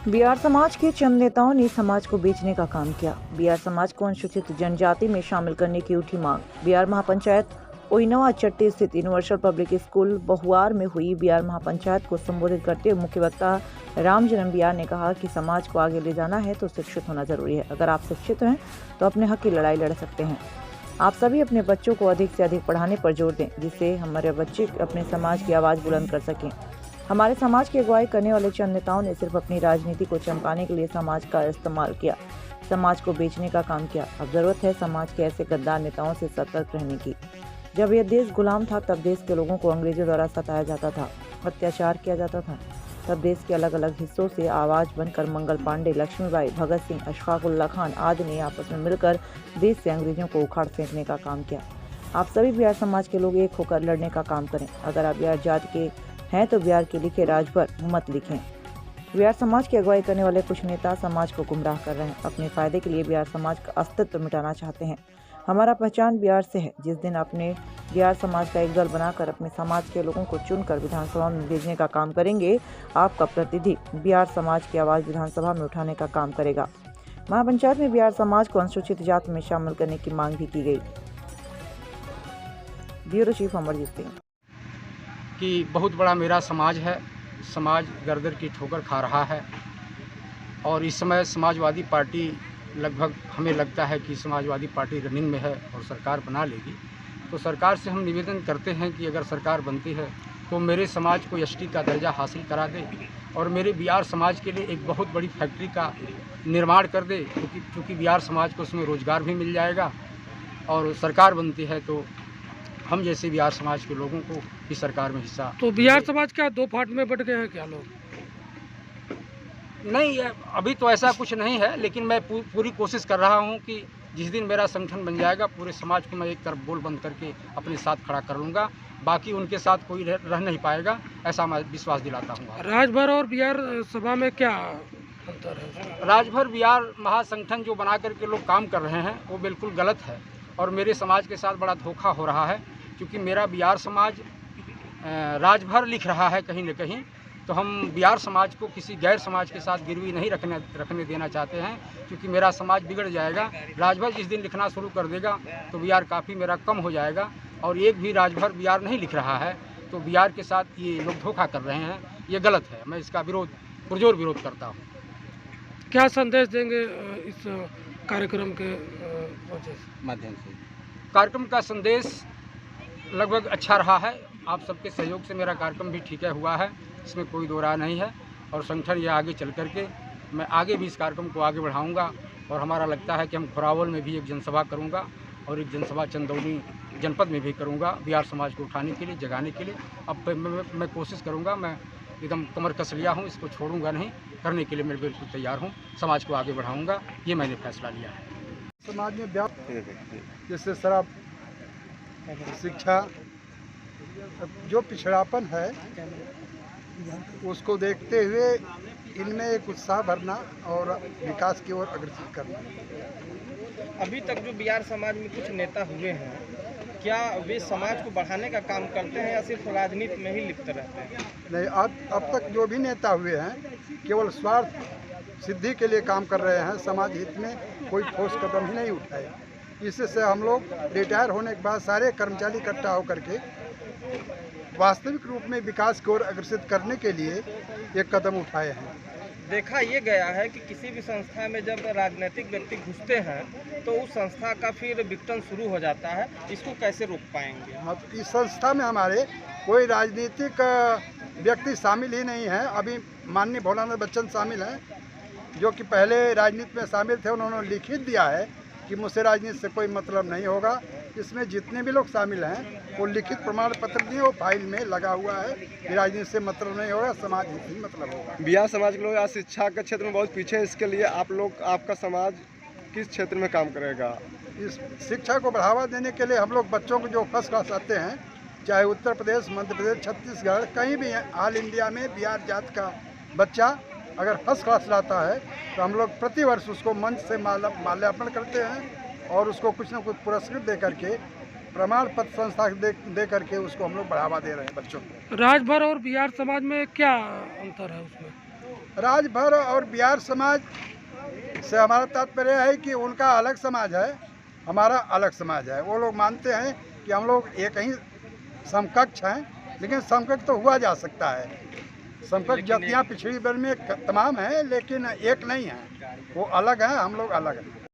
बिहार समाज के चंद नेताओं ने समाज को बेचने का काम किया। बिहार समाज को अनुसूचित जनजाति में शामिल करने की उठी मांग। बिहार महापंचायत ओइनवा चट्टी स्थित यूनिवर्सल पब्लिक स्कूल बहुआर में हुई बिहार महापंचायत को संबोधित करते हुए मुख्य वक्ता राम जन्म बिहार ने कहा कि समाज को आगे ले जाना है तो शिक्षित होना जरूरी है। अगर आप शिक्षित हैं तो अपने हक की लड़ाई लड़ सकते हैं। आप सभी अपने बच्चों को अधिक से अधिक पढ़ाने पर जोर दें, जिससे हमारे बच्चे अपने समाज की आवाज बुलंद कर सकें। हमारे समाज की अगुवाई करने वाले चंद नेताओं ने सिर्फ अपनी राजनीति को चमकाने के लिए समाज का इस्तेमाल किया, समाज को बेचने का काम किया। अब जरूरत है समाज के ऐसे गद्दार नेताओं से सतर्क रहने की। जब यह देश गुलाम था तब देश के लोगों को अंग्रेजों द्वारा सताया जाता था, अत्याचार किया जाता था। तब देश के अलग अलग हिस्सों से आवाज बनकर मंगल पांडे, लक्ष्मीबाई, भगत सिंह, अशफाक उल्लाह खान आदि ने आपस में मिलकर देश से अंग्रेजों को उखाड़ फेंकने का काम किया। आप सभी बिहार समाज के लोग एक होकर लड़ने का काम करें। अगर आप बिहार जाति के हैं तो बिहार के लिखे राजभर मत लिखें। बिहार समाज की अगुवाई करने वाले कुछ नेता समाज को गुमराह कर रहे हैं, अपने फायदे के लिए बिहार समाज का अस्तित्व मिटाना चाहते हैं। हमारा पहचान बिहार से है। जिस दिन अपने बिहार समाज का एक दल बनाकर अपने समाज के लोगों को चुनकर विधानसभा में भेजने का काम करेंगे, आपका प्रतिनिधि बिहार समाज की आवाज विधानसभा में उठाने का काम करेगा। महापंचायत में बिहार समाज को अनुसूचित जाति में शामिल करने की मांग भी की गई। ब्यूरो चीफ अमरजीत सिंह कि बहुत बड़ा मेरा समाज है, समाज दर की ठोकर खा रहा है और इस समय समाजवादी पार्टी लगभग हमें लगता है कि समाजवादी पार्टी रनिंग में है और सरकार बना लेगी। तो सरकार से हम निवेदन करते हैं कि अगर सरकार बनती है तो मेरे समाज को एसटी का दर्जा हासिल करा दे और मेरे बिहार समाज के लिए एक बहुत बड़ी फैक्ट्री का निर्माण कर दे, क्योंकि बिहार समाज को उसमें रोज़गार भी मिल जाएगा। और सरकार बनती है तो हम जैसे बिहार समाज के लोगों को इस सरकार में हिस्सा। तो बिहार समाज क्या दो फाट में बट गए हैं क्या लोग? नहीं, अभी तो ऐसा कुछ नहीं है, लेकिन मैं पूरी कोशिश कर रहा हूं कि जिस दिन मेरा संगठन बन जाएगा पूरे समाज को मैं एक तरफ बोल बंद करके अपने साथ खड़ा कर लूँगा। बाकी उनके साथ कोई रह नहीं पाएगा, ऐसा मैं विश्वास दिलाता हूँ। राजभर और बिहार सभा में क्या अंतर है? राजभर बिहार महासंगठन जो बना करके लोग काम कर रहे हैं वो बिल्कुल गलत है और मेरे समाज के साथ बड़ा धोखा हो रहा है, क्योंकि मेरा बिहार समाज राजभर लिख रहा है कहीं न कहीं। तो हम बिहार समाज को किसी गैर समाज के साथ गिरवी नहीं रखने देना चाहते हैं, क्योंकि मेरा समाज बिगड़ जाएगा। राजभर जिस दिन लिखना शुरू कर देगा तो बिहार काफ़ी मेरा कम हो जाएगा और एक भी राजभर बिहार नहीं लिख रहा है तो बिहार के साथ ये लोग धोखा कर रहे हैं, ये गलत है। मैं इसका पुरजोर विरोध करता हूँ। क्या संदेश देंगे इस कार्यक्रम के माध्यम से? कार्यक्रम का संदेश लगभग अच्छा रहा है। आप सबके सहयोग से मेरा कार्यक्रम भी ठीक है हुआ है, इसमें कोई दो राय नहीं है। और संगठन ये आगे चल करके मैं आगे भी इस कार्यक्रम को आगे बढ़ाऊंगा और हमारा लगता है कि हम खोरावल में भी एक जनसभा करूंगा और एक जनसभा चंदौली जनपद में भी करूंगा बिहार समाज को उठाने के लिए, जगाने के लिए। अब मैं कोशिश करूंगा, मैं एकदम कमर कस लिया हूँ, इसको छोड़ूंगा नहीं। करने के लिए मैं बिल्कुल तैयार हूँ, समाज को आगे बढ़ाऊँगा, ये मैंने फैसला लिया है। समाज में व्याप्त जैसे शराब, शिक्षा, जो पिछड़ापन है उसको देखते हुए इनमें एक उत्साह भरना और विकास की ओर अग्रसर करना। अभी तक जो बिहार समाज में कुछ नेता हुए हैं, क्या वे समाज को बढ़ाने का काम करते हैं या सिर्फ राजनीति में ही लिप्त रहते हैं? नहीं, अब तक जो भी नेता हुए हैं केवल स्वार्थ सिद्धि के लिए काम कर रहे हैं, समाज हित में कोई ठोस कदम ही नहीं उठाए। इससे हम लोग रिटायर होने के बाद सारे कर्मचारी इकट्ठा होकर के वास्तविक रूप में विकास की ओर अग्रसर करने के लिए एक कदम उठाए हैं। देखा ये गया है कि किसी भी संस्था में जब राजनीतिक व्यक्ति घुसते हैं तो उस संस्था का फिर विघटन शुरू हो जाता है, इसको कैसे रोक पाएंगे? हाँ, तो इस संस्था में हमारे कोई राजनीतिक व्यक्ति शामिल ही नहीं है। अभी माननीय भोलानाथ बच्चन शामिल हैं, जो कि पहले राजनीति में शामिल थे। उन्होंने लिखित दिया है कि मुझसे राजनीति से कोई मतलब नहीं होगा। इसमें जितने भी लोग शामिल हैं वो लिखित प्रमाण पत्र दिए, वो फाइल में लगा हुआ है कि राजनीति से मतलब नहीं होगा, समाज हित ही मतलब होगा। बिहार समाज के लोग आज शिक्षा के क्षेत्र में बहुत पीछे है। इसके लिए आपका समाज किस क्षेत्र में काम करेगा? इस शिक्षा को बढ़ावा देने के लिए हम लोग बच्चों को जो फर्स्ट क्लास आते हैं, चाहे उत्तर प्रदेश, मध्य प्रदेश, छत्तीसगढ़, कहीं भी ऑल इंडिया में बिहार जात का बच्चा अगर फर्स्ट क्लास लाता है तो हम लोग प्रति वर्ष उसको मंच से माल्यार्पण करते हैं और उसको कुछ न कुछ पुरस्कृत दे करके, प्रमाण पत्र संस्था दे करके उसको हम लोग बढ़ावा दे रहे हैं बच्चों को। राजभर और बिहार समाज में क्या अंतर है उसमें? राजभर और बिहार समाज से हमारा तात्पर्य है कि उनका अलग समाज है, हमारा अलग समाज है। वो लोग मानते हैं कि हम लोग एक ही समकक्ष हैं, लेकिन समकक्ष तो हुआ जा सकता है। समकक्ष जातियाँ पिछड़ी वर्ग में तमाम हैं, लेकिन एक नहीं है, वो अलग है, हम लोग अलग हैं।